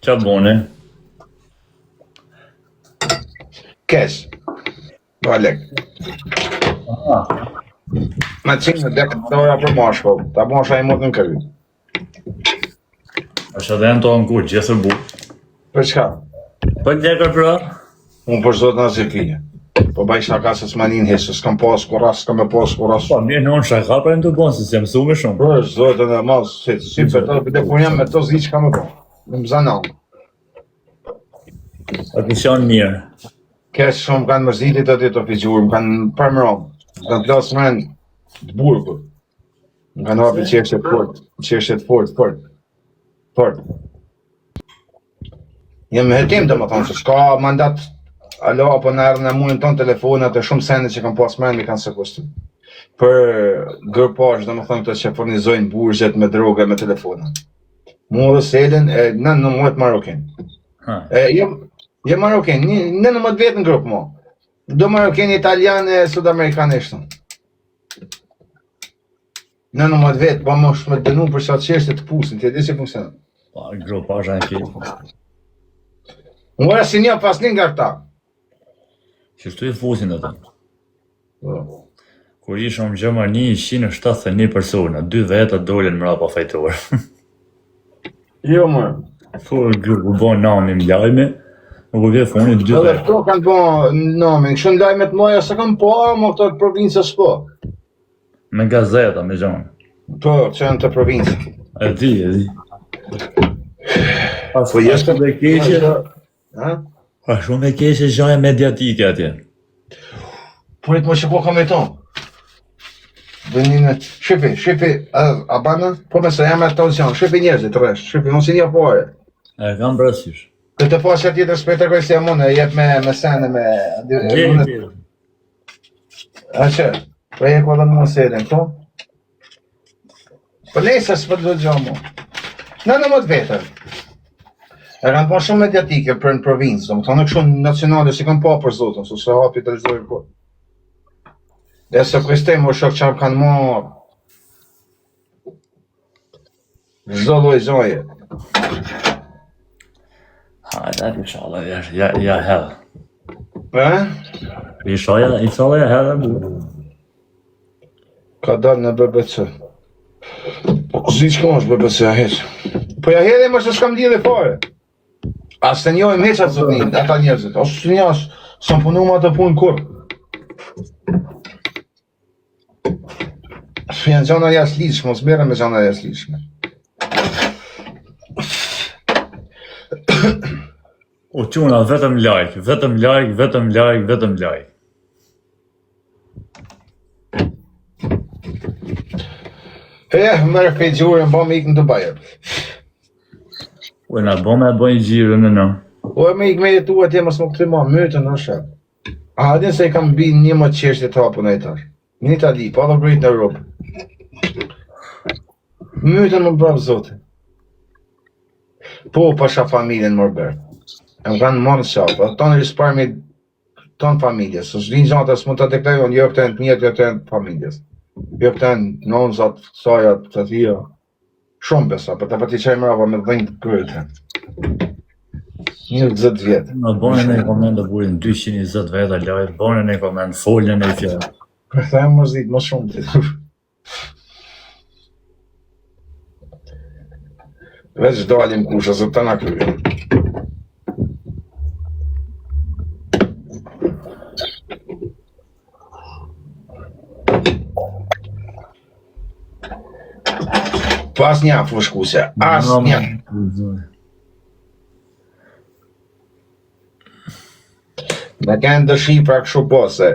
Qa bone? Kesh. Valek. Ma qenë dhe këtë të ora për mashko, ta mosha i motën kërë. Është edhe në tonë kur, gjithë bu. Për çka? Për lekër pra? Unë për zotë në zikije. Po baj shaka se s'manin hesë, s'kam pas kuras, s'kam e pas kuras. Po, mirë në unë shaka për e në të bonë, se si mësu me shumë. Për zotë në malë, si për të dhe kur jam me të zi që kam e po. Në më zanon. A të shanë mirë. Kesh shumë kanë mërzitit aty të figjurë, më kanë përmëron. Më kanë plasë menë të burgu. Më kanë hapi qeshtet fort. Jem me hetim të më thonë, se shka mandat alo apo në erë në mundin tonë telefonat e shumë sende që kam pas menë mi kanë sekustu. Për gërpash, dhe më thonë këto që fornizojnë burgjet me droge me telefonat. Mu dhe selin e në muet Marokin. Jem Marokin, në mëtë vetë në grupë mo. Do Marokin, Italian e Sud-Amerikan e shtë. Në mëtë vetë, pa më shme dënu për qatë qeshtë të pusin, të edhe si funksionë. Pa, grupazh e në kejtë. Unë vërë si një pas një nga këta. Qështu i fusin dhe ta. Kur ishëm Gjermani, 171 persona, 2 veta dolin mrapa fajtorë. Jo më. Kur u bo nami më lajme, nuk u vje funit 2 Edhe veta. këto kanë bo nami, kështu në lajmet moja se kam po, më këto të provincës po. Me gazeta, me gjonë. Po, që janë të provincë. E di. Po jeshtë dhe keqe, Ha? shumë e keqe gjaja mediatike atje. Por më që po kam e tonë. Dëninë, shqipi, a banë? Po me se jam e tonë që janë, shqipi njerëzit të reshtë, shqipi, unë si një pore. E kam brasysh. Dhe të po që tjetër s'petër kërë si amone, jep me sene, me... A që? Po e ko dhe më nësedin, po? Po lejse s'për do të gjomo. Në më të vetër. E kanë po shumë mediatike për në provincë, do më thonë kështu nacionale si kanë po për zotën, su se hapi të rëzdojë po. Dhe se këristej më shok që kanë marë. Zdo loj zoje. Hajde, inshallah, ja hell. E? Inshallah, ja hell e bu. Ka dalë në BBC. Po zi që ka është BBC a heqë. Po ja hedhe më që s'kam lidhe fare. Asë të njojmë heqat zotnin, ata njerëzit. Asë të njës, s'm punu ma të punë kur. Janë gjana jasë lishme, mos merrem me gjana jasë lishme. O quna, vetëm like. Mërë fejt gjurën, ba me ikë në Dubajet. O na bo me bojnë gjirën në. O me ikë me jetu atje mësë më këtë ma mëtë në shetë. A adin se i kam bi një më qeshtë të hapu në etar. Në Itali, pa dhe brejt në Europë. Mëtën më bravë zote. Po, pasha familjen më bërë. E më kanë mënë shapë, tonë rispar me tonë familjes. Së shdinë gjatë asë mund të deklajon, jo këtë e në të mjetë, jo këtë e në familjes. Jo këtë e në nonëzat, sajat, të thia. Shumë besa, për të pati qaj mrava me 10 kërëtë. 20 vjetë. Në bone në i komend të burin 220 veta lajt, bone në i komend foljen e i fjallë. Për të e më zditë më shumë të Veç dalim kusha, se të nga kërë. Pas një fushkuse, as një. Me kënë të shifra këshu po se,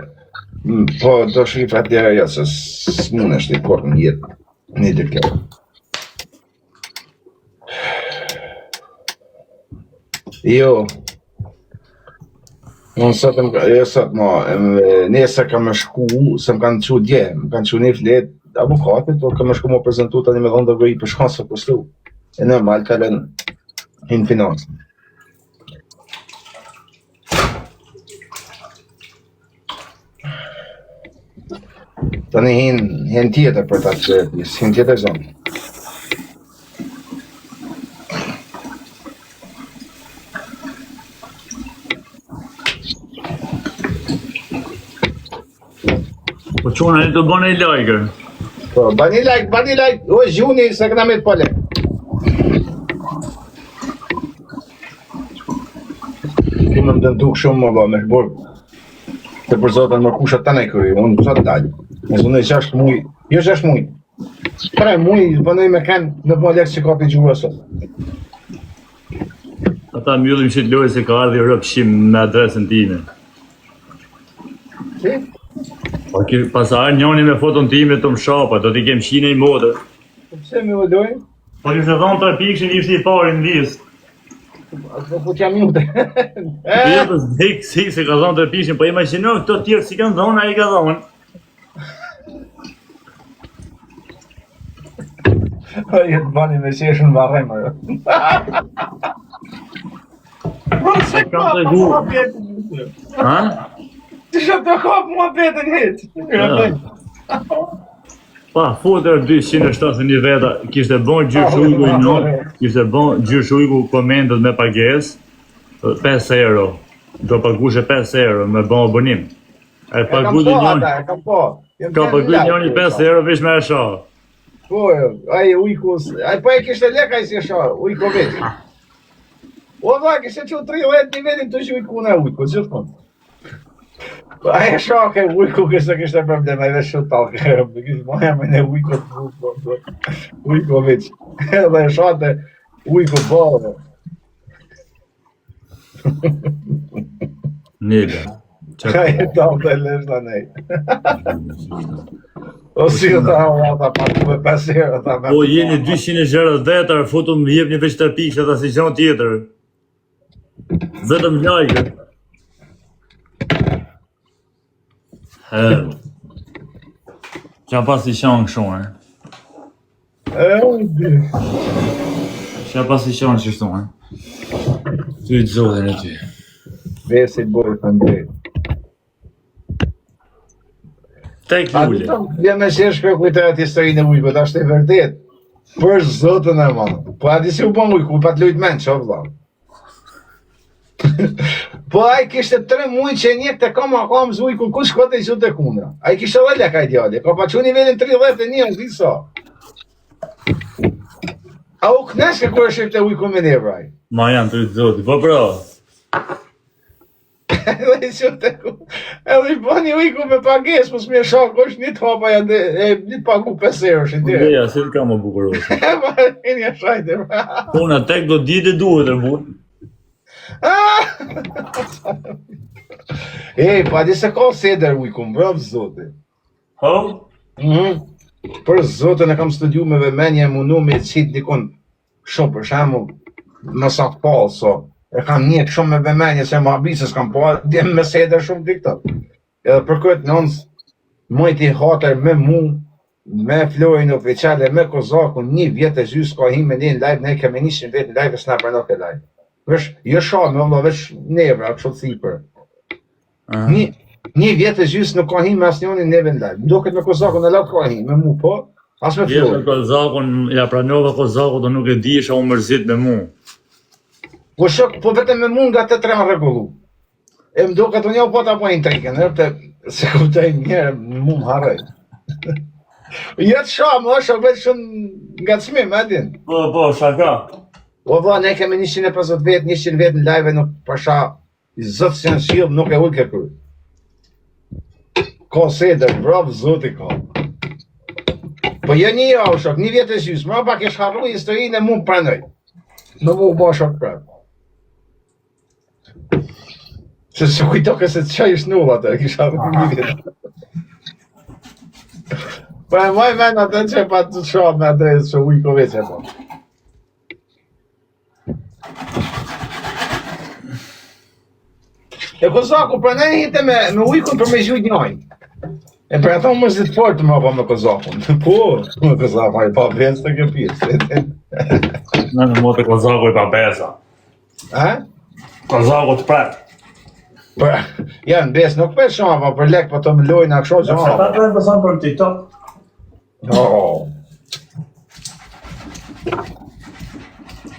po të shifra tjera ja se s'mune është i korë në jetë, një të kjo. Jo, unë sot nese kam më shku, se më kanë që dje, më kanë që një flet, avokatit, por kam më shku më prezentu tani me dhënë dhe vëri për shkanë se kushtu. E normal, kalen hinë finansën. Tani hinë tjetër për ta që hinë tjetër zonë. Po qona e të bëne i like. Po, bani like, o gjuni se këna me të pole. Ti më duk shumë më me shborë. Të për zotën më kusha të ne kërë, unë sa të dalë. Në zonë e 6 muj, jo 6 muj. 3 muj, bëndoj me kanë në bënë lekë që ka për gjurë sot. Ata mbyllim që të lojë se ka ardhi rëpshim me adresën time. Si? Po pas arë njoni me foton time të më shapa, do t'i kem shine i modë. Pse me vëdojnë? Po kështë thonë 3 pikshin ishte i pari në listë. Po t'jam jute. Jo të zdek si se ka thonë 3 pikshin, po imagjino këto tjerë si kanë thonë, a i ka thonë. O jetë bani me qeshën barem, ajo. Se kam të gu. Ha? Ti shë të kapë mua betën hetë. Pa, foter 271 veta, kishte bon gjysh ujku i non, kishte bon gjysh ujku komendet me pages, 5 euro, do pagushe 5 euro me bon abonim. E pagu dhe njoni, ka pagu njoni 5 euro vish me e shoh. Po, ai ujku, ai po e kishte lek ai si e shoh, ujku vetë. O dha, kishte që 30 nivelin të që ujku në ujku, gjithmonë. Ai e shoh ke ujku kishte problema, ai vesh talk, kishte moja me ne ujku, ujku veç. Edhe e shoh te ujku po. Nila. Ai tau të lesh ta nej. O si ta ata pa me 5 euro ta. Po jeni 260 vetar, foto më jepni veç 3 pikë, ata si gjë tjetër. Vetëm like. Qa pas i shanë kështu, Qa pas i shanë qështu, Ty të zodhen e ty. Vesi bojë të ndrejt. Tek lulli. Vjen me qesh kërë kujtojat historinë e ujkut, ashtë e vërtet. Për zotën e manë. Po ati si u bon ujku, pa të lujt men, që vëllam. Po ai kishte 3 muaj që njek të kam zujku, ku shkote i zute kundra. Ai kishte dhe leka ideale, ka pa që nivelin 31, zdi so. A u kneske kërë shqipte ujku me ne, vraj? Ma janë të zoti, po pra. Edhe i zute kundra. Edhe i bani ujku me pages, mos me shak, është një të hapa janë një të pagu 5 euro shqipte. Ideja, se të ka më bukurosë. E marrë një shajte, vraj. Puna tek do ditë duhet e burë. Ej, pa di se ka seder ujku, mbrëv zote. Ho? Për zotën e kam studiu me vëmenje, mundu me qit dikon shumë për shemull, në sa të palë, so. E kam njek shumë me vëmenje, se ma bisës kam pa, djem me seder shumë diktat. Edhe për këtë nënës, mojti hater me mu, me Florin oficiale, me Kozakun, 1 vjetë e gjysë ka hime një live, ne kemi 100 vetë në live, e s'na prano ke live. Vesh, jo shame, vëlla, vesh nevra, kështu thipër. 1 vjetë e gjysë nuk ka hime as njoni neve në live. Ndoket me Kozakun e lau ka hime, me mu po, as me Florin. Vjetë Kozakun, ja pranova Kozakun, do nuk e di isha u mërzit me mu. Po shok, po vetëm me mu nga të 3 regullu. E më do këtë një po të apo intriken, se kuptaj njerë, mu më harrej. Jetë shamë, është vetë shumë nga të smim, edin. Po, shaka. O vla, ne kemi 150 vetë, 100 vetë në live nuk pasha, zëtë që janë shilë, nuk e ullë ke kërë. Ka seder, bravo, zoti ka. Po jo një jau shok, 1 vjetë e gjysë, më pak e shharru historinë e mu më pranoj. Në mu ba shok prap. Se kujto këse të qaj ishtë nullë atë, kisha rru 1 vjetë. Po e moj men atë që pa të shumë me adresë që ujko veç e po. E Kozaku, pra ne njëte me ujkun për me gjujt njojnë. E për ato më zhitë fort të më pa me Kozakun. Po, me Kozaku, a i pa besë të këpjesë. Në më të Kozaku i pa besa. Kozaku të prek. Ja, në besë nuk për shumë, pa për lek, pa të më lojnë a kësho gjë. Ta të e pësan për TikTok?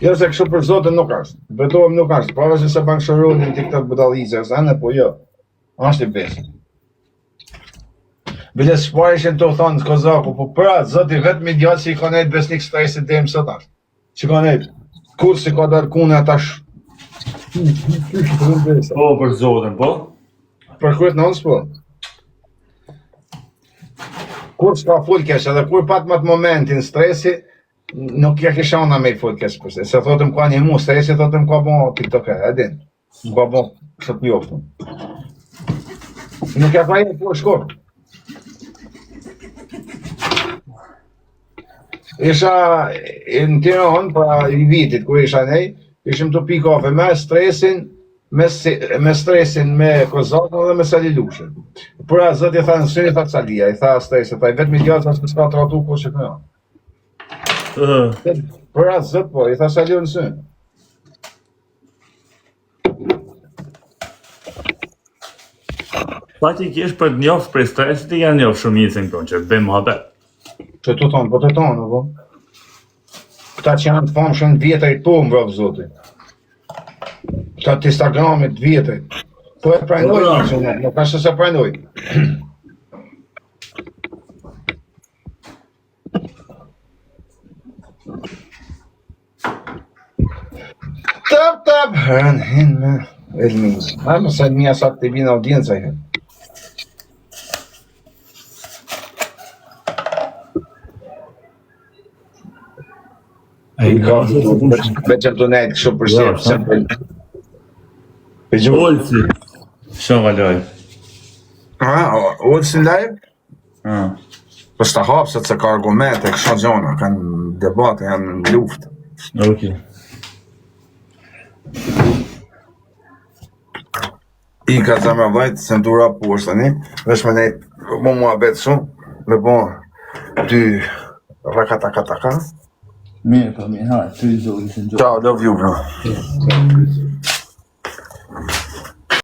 Jo, se kështu për zotën nuk ashtë. Betohem nuk ashtë. Pa vështë se bankë shëronin në TikTok bëdalizë, e zane, po jo. Ashtë i besë. Bile shpar ishin të thonë Kozaku, po pra, zoti vetë me djatë që i ka nejtë besnik stresit dhe më sot ashtë. Që ka nejtë, kur si ka darkune atash. Po, për zotën, po? Për kërët në nësë po. Kur s'ka full kesh, edhe kur pat më të momentin stresi, nuk ja kisha ona me i full kesh përse. Se thotëm ka një mu stresi, thotëm ka bo TikTok edin. Ka bo së të njoftëm. Nuk ja ka e po shkort. Isha në Tiranë, pra i vitit, kur isha nej, ishim të pi kafe me stresin, me Kozakën dhe me Salilushin. Pra, zëtë i tha në syni, tha Salia, i tha stresit, tha i vetë me djatë, sa s'ka të ratu, ko që të në. Pra, zëtë po, i tha Salia në syni. Faktikisht për të njoftë për stresit i janë njoftë shumicin kënë që bëjmë muhabet. Që të tonë, po të tonë, po. Këta që janë të famshën vjetërit po, më vrapë zotit. Këta të Instagramit vjetërit. Po e prajnoj, nuk ashtë se prajnoj. Tap, hërën, hinë me elmiz. Më se mija sa të vinë audiencia hinë. I ka, veqëm të nejtë kështu përshirë. Olci. Shova loj. Olci në live? Po s'ta hapë se ka argumente, kësha gjona, kanë debate, janë në luftë. Ok. I ka të me vajtë, se në tura poshtë, tani, vesh me nejtë, mua betë shumë, me bo, ty, rakataka. Mirë, po mirë, ha, ty zori, se në gjojë. Ciao, love you, bro.